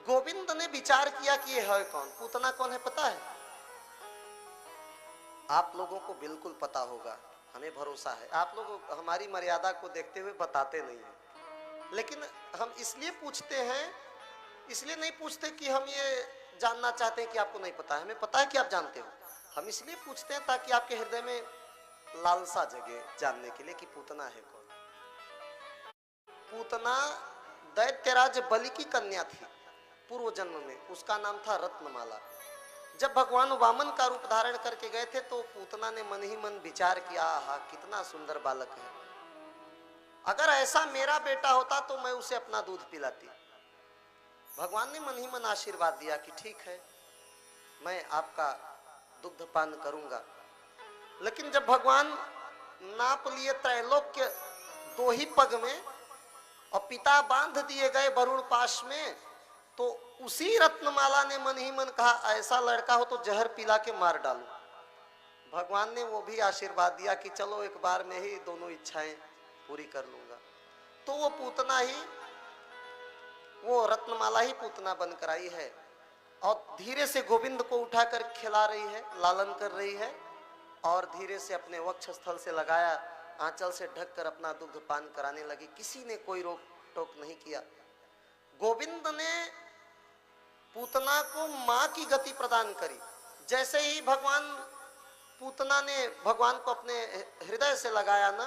गोविंद ने विचार किया कि ये है कौन, पूतना कौन है पता है? आप लोगों को बिल्कुल पता होगा, हमें भरोसा है। आप लोग हमारी मर्यादा को देखते हुए बताते नहीं हैं, लेकिन हम इसलिए पूछते हैं, इसलिए नहीं पूछते कि हम ये जानना चाहते हैं कि आपको नहीं पता है, हमें पता है कि आप जानते हो। हम इसलिए पूछते हैं ताकि आपके हृदय में लालसा जगे जानने के लिए कि पूतना है कौन। पूतना दैत्यराज बलि की कन्या थी पूर्व जन्म में, उसका नाम था रत्नमाला। जब भगवान वामन का रूप धारण करके गए थे तो पूतना ने मन ही मन विचार किया, आहा कितना सुंदर बालक है, अगर ऐसा मेरा बेटा होता तो मैं उसे अपना दूध पिलाती। भगवान ने मन ही मन आशीर्वाद दिया कि ठीक है, मैं आपका दुग्ध पान करूंगा। लेकिन जब भगवान नाप लिए त्रैलोक्य दो ही पग में और पिता बांध दिए गए वरुण पाश में, तो उसी रत्नमाला ने मन ही मन कहा ऐसा लड़का हो तो जहर पिला के मार डालूं। भगवान ने वो भी आशीर्वाद दिया कि चलो एक बार में ही दोनों इच्छाएं पूरी कर लूंगा। तो वो पूतना ही, वो रत्नमाला ही पूतना बनकर आई है और धीरे से गोविंद को उठाकर खिला रही है, लालन कर रही है और धीरे से अपने वक्ष स्थल से लगाया, आंचल से ढककर अपना दुग्ध पान कराने लगी। किसी ने कोई रोक टोक नहीं किया। गोविंद ने पूतना को मां की गति प्रदान करी। जैसे ही भगवान, पूतना ने भगवान को अपने हृदय से लगाया ना,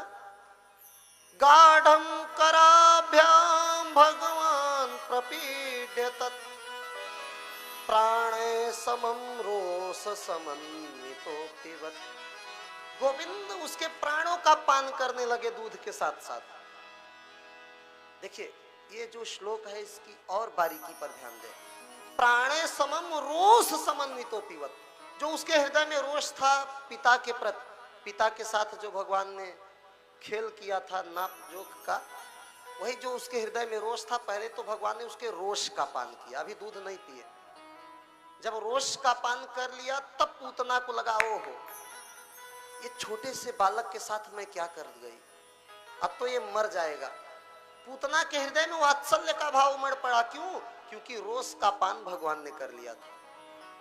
गाढ़ं कराभ्याम भगवान प्रपीड्य तत् प्राणे समम रोष समन्वितो पिबत। गोविंद उसके प्राणों का पान करने लगे दूध के साथ साथ। देखिए ये जो श्लोक है इसकी और बारीकी पर ध्यान दें। प्राणे समम रोष समन्वितो पिबत, जो उसके हृदय में रोष था पिता के प्रति, पिता के साथ जो भगवान ने खेल किया था नाप जोख का, वही जो उसके हृदय में रोष था, पहले तो भगवान ने उसके रोष का पान किया, अभी दूध नहीं पिए। जब रोष का पान कर लिया तब पूतना को लगा ओहो ये छोटे से बालक के साथ मैं क्या कर गई, अब तो ये मर जाएगा। पूतना के हृदय में वात्सल्य का भाव उमड़ पड़ा। क्यों? क्योंकि रोष का पान भगवान ने कर लिया था।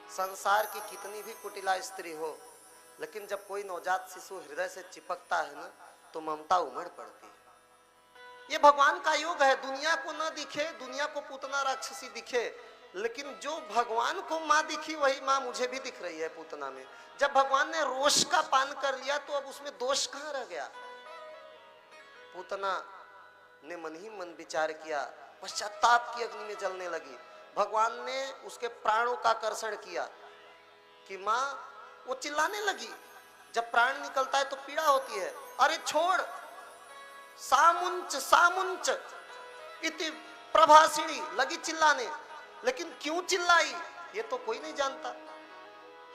संसार की कितनी भी कुटिला स्त्री हो, लेकिन जब कोई नवजात शिशु हृदय से चिपकता है ना, तो ममता उमड़ पड़ती है। ये भगवान का योग है। दुनिया को न दिखे, दुनिया को पूतना राक्षसी दिखे, लेकिन जो भगवान को माँ दिखी वही माँ मुझे भी दिख रही है पूतना में। जब भगवान ने रोष का पान कर लिया तो अब उसमें दोष कहाँ रह गया। पूतना ने मन ही मन विचार किया, पश्चाताप की अग्नि में जलने लगी। भगवान ने उसके प्राणों का कर्षण किया कि माँ, वो चिल्लाने लगी। जब प्राण निकलता है तो पीड़ा होती है, अरे छोड़, सामुंच सामुंच इति प्रभासिणी, लगी चिल्लाने। लेकिन क्यों चिल्लाई ये तो कोई नहीं जानता।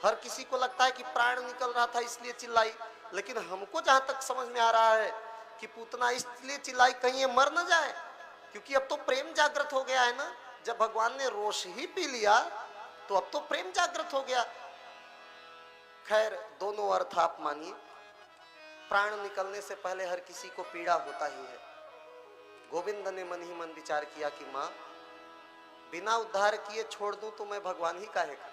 हर किसी को लगता है कि प्राण निकल रहा था इसलिए चिल्लाई, लेकिन हमको जहां तक समझ में आ रहा है कि पूतना इसलिए चिल्लाई कहीं ये मर न जाए, क्योंकि अब तो प्रेम जागृत हो गया है ना। जब भगवान ने रोष ही पी लिया तो अब तो प्रेम जागृत हो गया। खैर दोनों अर्थ आप मानिए, प्राण निकलने से पहले हर किसी को पीड़ा होता ही है। गोविंद ने मन ही मन विचार किया कि माँ, बिना उद्धार किए छोड़ दूं तो मैं भगवान ही काहे का।